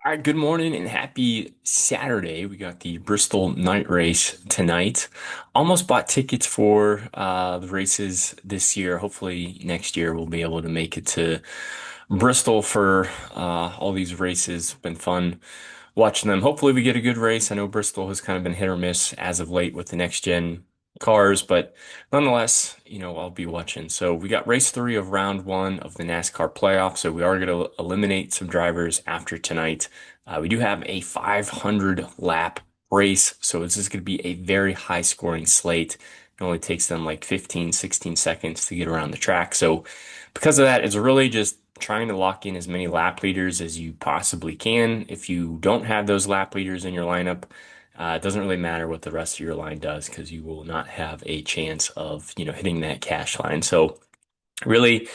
All right, good morning and happy Saturday. We got the Bristol Night Race tonight. Almost bought tickets for the races this year. Hopefully next year we'll be able to make it to Bristol for all these races. Been fun watching them. Hopefully we get a good race. I know Bristol has kind of been hit or miss as of late with the next gen cars, but nonetheless, I'll be watching. So we got race three of round one of the NASCAR playoffs. So we are going to eliminate some drivers after tonight. We do have a 500 lap race. So this is going to be a very high scoring slate. It only takes them like 15, 16 seconds to get around the track. So because of that, it's really just trying to lock in as many lap leaders as you possibly can. If you don't have those lap leaders in your lineup, it doesn't really matter what the rest of your line does because you will not have a chance of, hitting that cash line. So really,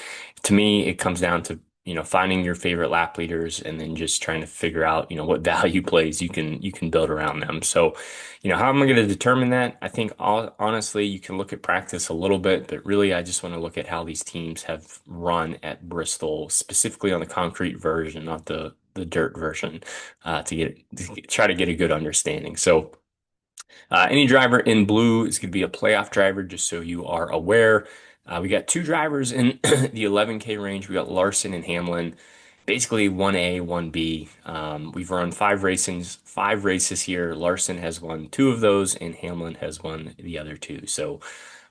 to me, it comes down to, finding your favorite lap leaders and then just trying to figure out, what value plays you can build around them. So, how am I going to determine that? I think honestly, you can look at practice a little bit, but really, I just want to look at how these teams have run at Bristol, specifically on the concrete version, not the dirt version, try to get a good understanding. So. Any driver in blue is going to be a playoff driver, just so you are aware. We got two drivers in the 11K range. We got Larson and Hamlin, basically 1A, 1B. We've run five races here. Larson has won two of those, and Hamlin has won the other two. So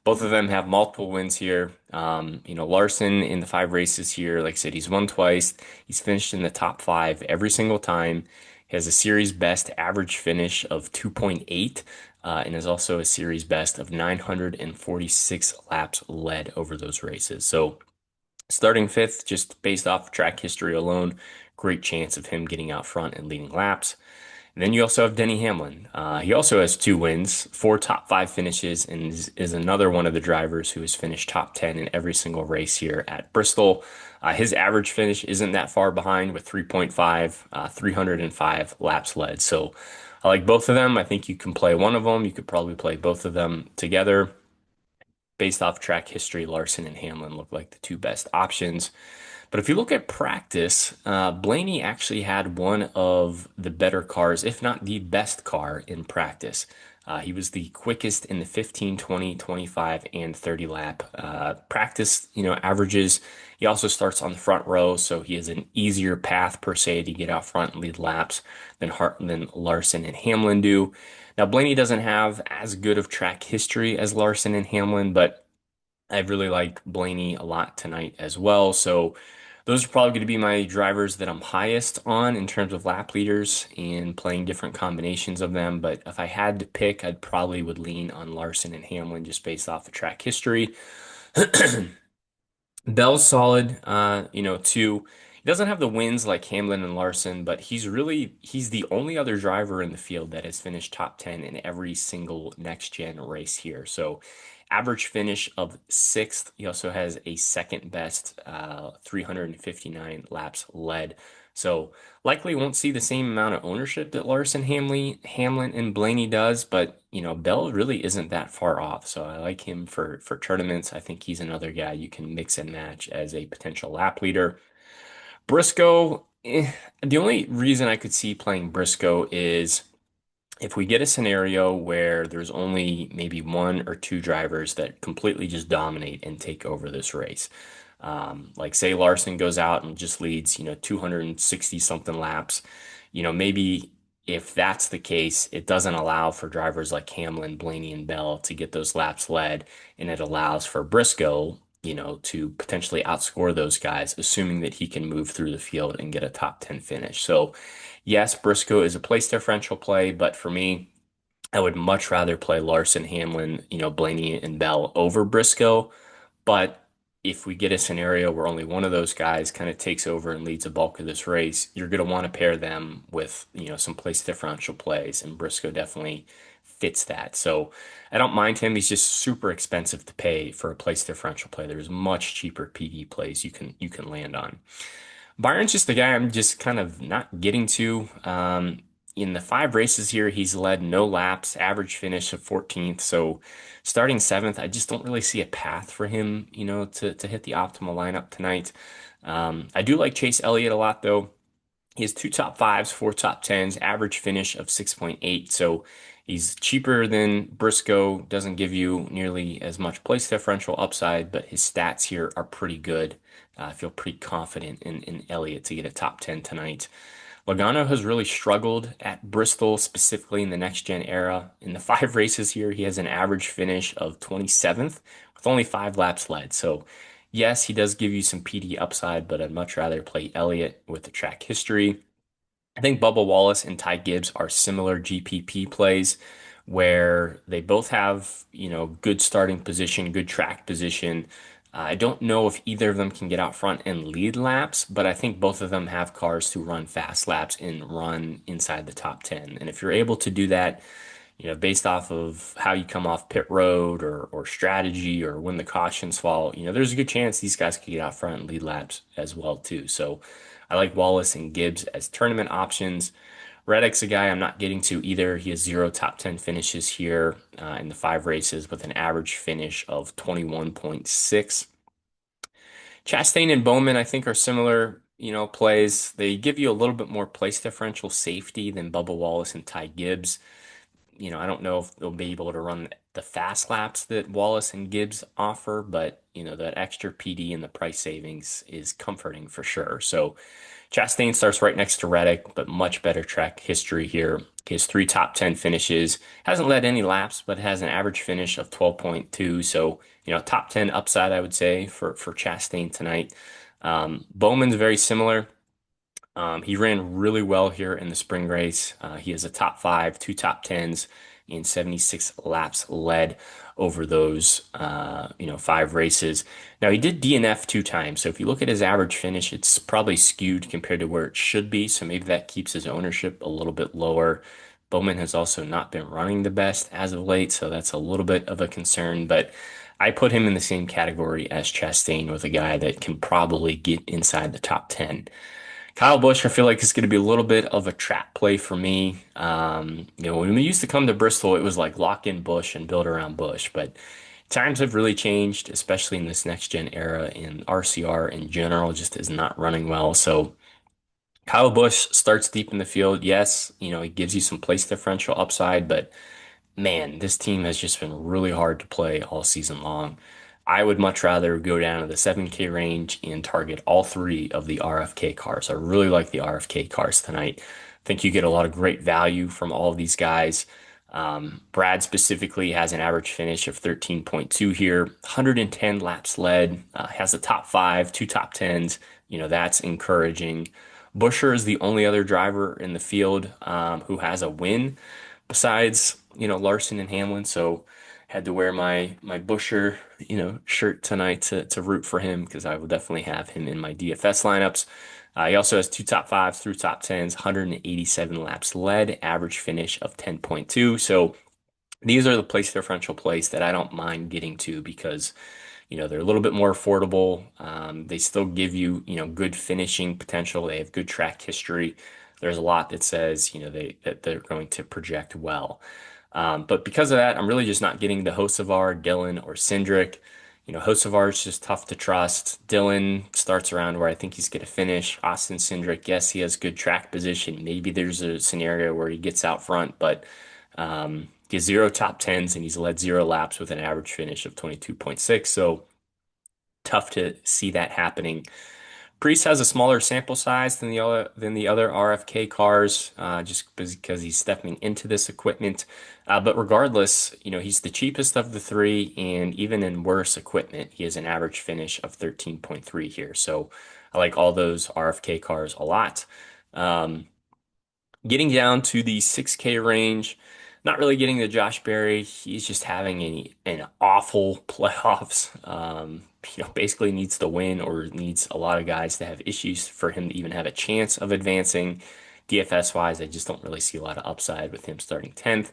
both of them have multiple wins here. Larson in the five races here, like I said, he's won twice. He's finished in the top five every single time. He has a series best average finish of 2.8 and is also a series best of 946 laps led over those races. So starting fifth, just based off track history alone, great chance of him getting out front and leading laps. And then you also have Denny Hamlin. He also has two wins, four top five finishes, and is another one of the drivers who has finished top 10 in every single race here at Bristol. His average finish isn't that far behind with 3.5, 305 laps led. So I like both of them. I think you can play one of them. You could probably play both of them together. Based off track history, Larson and Hamlin look like the two best options. But if you look at practice, Blaney actually had one of the better cars, if not the best car in practice. He was the quickest in the 15, 20, 25, and 30 lap practice, averages. He also starts on the front row, so he has an easier path per se to get out front and lead laps than Larson and Hamlin do. Now, Blaney doesn't have as good of track history as Larson and Hamlin, but I really like Blaney a lot tonight as well. So those are probably going to be my drivers that I'm highest on in terms of lap leaders and playing different combinations of them. But if I had to pick, I'd probably would lean on Larson and Hamlin just based off the track history. Bell's solid, too. He doesn't have the wins like Hamlin and Larson, but he's the only other driver in the field that has finished top 10 in every single next gen race here. So average finish of sixth. He also has a second best 359 laps led. So likely won't see the same amount of ownership that Hamlin, and Blaney does, but Bell really isn't that far off. So I like him for tournaments. I think he's another guy you can mix and match as a potential lap leader. Briscoe, the only reason I could see playing Briscoe is if we get a scenario where there's only maybe one or two drivers that completely just dominate and take over this race. Like say Larson goes out and just leads, 260 something laps, maybe if that's the case, it doesn't allow for drivers like Hamlin, Blaney, and Bell to get those laps led, and it allows for Briscoe, to potentially outscore those guys, assuming that he can move through the field and get a top 10 finish. So yes, Briscoe is a place differential play, but for me, I would much rather play Larson, Hamlin, Blaney and Bell over Briscoe. But if we get a scenario where only one of those guys kind of takes over and leads a bulk of this race, you're going to want to pair them with, some place differential plays, and Briscoe definitely fits that. So I don't mind him. He's just super expensive to pay for a place differential play. There's much cheaper PD plays you can land on. Byron's just the guy I'm just kind of not getting to. In the five races here, he's led no laps, average finish of 14th. So starting seventh, I just don't really see a path for him, to hit the optimal lineup tonight. I do like Chase Elliott a lot, though. He has two top fives, four top tens, average finish of 6.8. So he's cheaper than Briscoe, doesn't give you nearly as much place differential upside, but his stats here are pretty good. I feel pretty confident in Elliott to get a top 10 tonight. Logano has really struggled at Bristol, specifically in the next gen era. In the five races here, he has an average finish of 27th with only five laps led. So, yes, he does give you some PD upside, but I'd much rather play Elliott with the track history. I think Bubba Wallace and Ty Gibbs are similar GPP plays where they both have, good starting position, good track position. I don't know if either of them can get out front and lead laps, but I think both of them have cars to run fast laps and run inside the top 10. And if you're able to do that, based off of how you come off pit road or strategy or when the cautions fall, there's a good chance these guys could get out front and lead laps as well too. So I like Wallace and Gibbs as tournament options. Reddick's a guy I'm not getting to either. He has zero top 10 finishes here in the five races with an average finish of 21.6. Chastain and Bowman, I think, are similar, plays. They give you a little bit more place differential safety than Bubba Wallace and Ty Gibbs. I don't know if they'll be able to run the fast laps that Wallace and Gibbs offer, but that extra PD and the price savings is comforting for sure. So Chastain starts right next to Reddick, but much better track history here. He has three top 10 finishes, hasn't led any laps, but has an average finish of 12.2. So, top 10 upside, I would say, for Chastain tonight. Bowman's very similar. He ran really well here in the spring race. He has a top five, two top tens, and 76 laps led over those, five races. Now he did DNF two times, so if you look at his average finish, it's probably skewed compared to where it should be. So maybe that keeps his ownership a little bit lower. Bowman has also not been running the best as of late, so that's a little bit of a concern. But I put him in the same category as Chastain with a guy that can probably get inside the top 10. Kyle Busch, I feel like is going to be a little bit of a trap play for me. When we used to come to Bristol, it was like lock in Busch and build around Busch, but times have really changed, especially in this next gen era, and RCR in general just is not running well. So Kyle Busch starts deep in the field. Yes, he gives you some place differential upside, but man, this team has just been really hard to play all season long. I would much rather go down to the 7K range and target all three of the RFK cars. I really like the RFK cars tonight. I think you get a lot of great value from all of these guys. Brad specifically has an average finish of 13.2 here, 110 laps led, has a top five, two top tens. That's encouraging. Busher is the only other driver in the field who has a win besides, Larson and Hamlin. So had to wear my Busher, shirt tonight to root for him because I will definitely have him in my DFS lineups. He also has two top fives through top tens, 187 laps led, average finish of 10.2. So these are the place differential plays that I don't mind getting to because they're a little bit more affordable. They still give you, good finishing potential. They have good track history. There's a lot that says, that they're going to project well. But because of that, I'm really just not getting the Hocevar, Dillon, or Cindric. Hocevar is just tough to trust. Dillon starts around where I think he's going to finish. Austin Cindric, yes, he has good track position. Maybe there's a scenario where he gets out front, but he has zero top tens and he's led zero laps with an average finish of 22.6. So tough to see that happening. Priest has a smaller sample size than the other RFK cars, just because he's stepping into this equipment. But regardless, he's the cheapest of the three, and even in worse equipment, he has an average finish of 13.3 here. So I like all those RFK cars a lot. Um, Getting down to the 6K range, not really getting the Josh Berry. He's just having an awful playoffs. Basically needs to win or needs a lot of guys to have issues for him to even have a chance of advancing. DFS wise, I just don't really see a lot of upside with him starting 10th.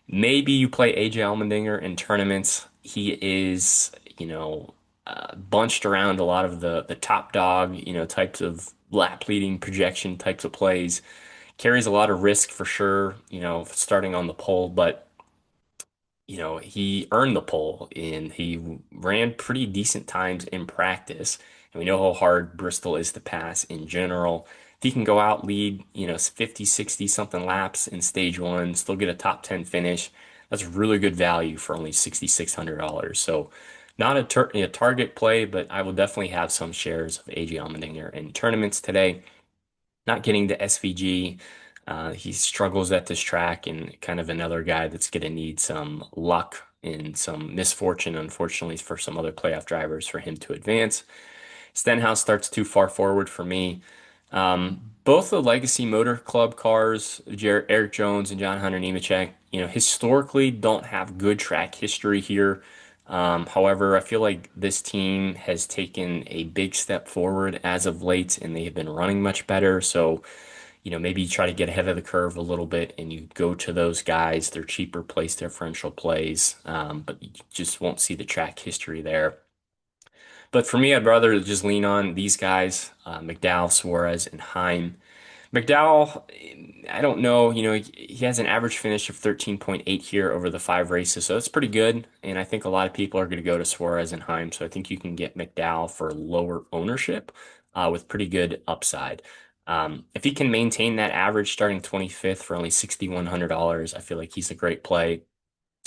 Maybe you play AJ Allmendinger in tournaments. He is, bunched around a lot of the top dog, types of lap leading projection types of plays. Carries a lot of risk for sure, starting on the pole, but he earned the pole and he ran pretty decent times in practice. And we know how hard Bristol is to pass in general. If he can go out, lead, 50, 60 something laps in stage one, still get a top 10 finish, that's really good value for only $6,600. So not a target play, but I will definitely have some shares of AJ Allmendinger in tournaments today. Not getting to SVG. He struggles at this track and kind of another guy that's going to need some luck and some misfortune, unfortunately, for some other playoff drivers for him to advance. Stenhouse starts too far forward for me. Both the Legacy Motor Club cars, Eric Jones and John Hunter Nemechek, historically don't have good track history here. However, I feel like this team has taken a big step forward as of late, and they have been running much better. So, maybe you try to get ahead of the curve a little bit and you go to those guys. They're cheaper place differential plays, but you just won't see the track history there. But for me, I'd rather just lean on these guys, McDowell, Suarez, and Heim. McDowell, I don't know, he has an average finish of 13.8 here over the 5 races, so that's pretty good. And I think a lot of people are going to go to Suarez and Heim, so I think you can get McDowell for lower ownership with pretty good upside. If he can maintain that average starting 25th for only $6,100, I feel like he's a great play.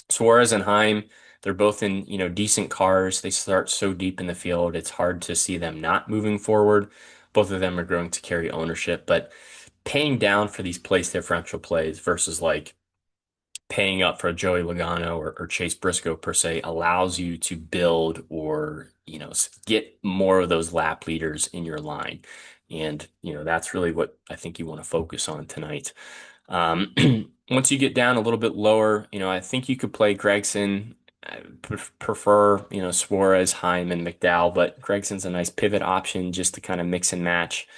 Suarez and Heim, they're both in, decent cars. They start so deep in the field, it's hard to see them not moving forward. Both of them are going to carry ownership, but paying down for these place differential plays versus like paying up for a Joey Logano or Chase Briscoe per se allows you to build or, get more of those lap leaders in your line. And, that's really what I think you want to focus on tonight. Um, Once you get down a little bit lower, I think you could play Gregson. I prefer, Suarez, Heim, and McDowell, but Gregson's a nice pivot option just to kind of mix and match.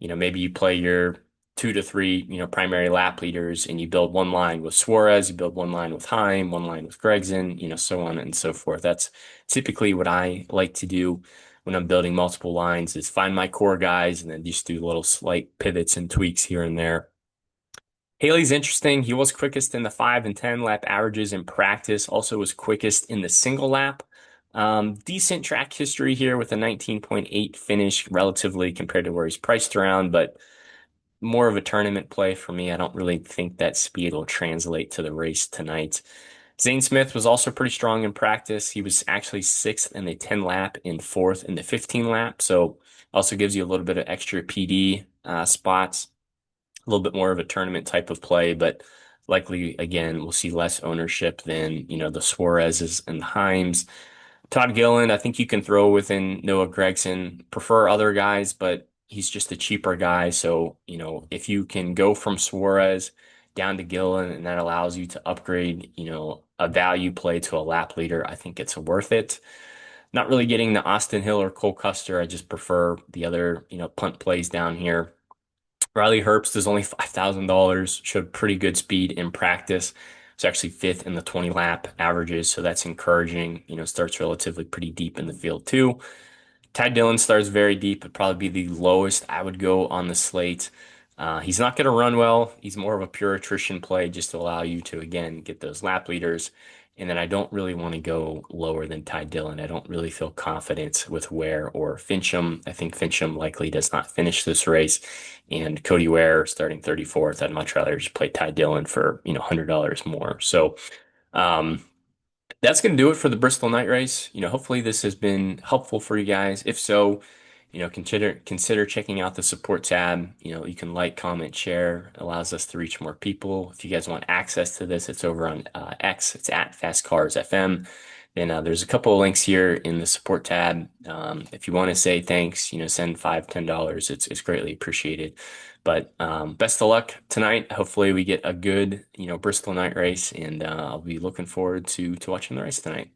Maybe you play your 2 to 3, primary lap leaders and you build one line with Suarez, you build one line with Heim, one line with Gregson, so on and so forth. That's typically what I like to do when I'm building multiple lines is find my core guys and then just do little slight pivots and tweaks here and there. Haley's interesting. He was quickest in the 5 and 10 lap averages in practice, also was quickest in the single lap. Decent track history here with a 19.8 finish relatively compared to where he's priced around, but more of a tournament play for me. I don't really think that speed will translate to the race tonight. Zane Smith was also pretty strong in practice. He was actually sixth in the 10 lap and fourth in the 15 lap. So also gives you a little bit of extra PD spots, a little bit more of a tournament type of play, but likely again, we'll see less ownership than, the Suarez's and the Heims. Todd Gillen, I think you can throw within Noah Gregson. Prefer other guys, but he's just a cheaper guy. So, if you can go from Suarez down to Gillen and that allows you to upgrade, a value play to a lap leader, I think it's worth it. Not really getting the Austin Hill or Cole Custer. I just prefer the other, punt plays down here. Riley Herbst is only $5,000, showed pretty good speed in practice. It's actually fifth in the 20 lap averages, so that's encouraging. Starts relatively pretty deep in the field too. Ty Dillon starts very deep, would probably be the lowest I would go on the slate. He's not going to run well. He's more of a pure attrition play just to allow you to, again, get those lap leaders. And then I don't really want to go lower than Ty Dillon. I don't really feel confident with Ware or Fincham. I think Fincham likely does not finish this race. And Cody Ware starting 34th. I'd much rather just play Ty Dillon for, $100 more. So, that's going to do it for the Bristol Night Race. Hopefully this has been helpful for you guys. If so, consider checking out the support tab. You can like, comment, share. It allows us to reach more people. If you guys want access to this, it's over on X. It's at Fast Cars FM. Then there's a couple of links here in the support tab. If you want to say thanks, send $5, $10. It's greatly appreciated. But best of luck tonight. Hopefully we get a good, Bristol Night Race, and I'll be looking forward to watching the race tonight.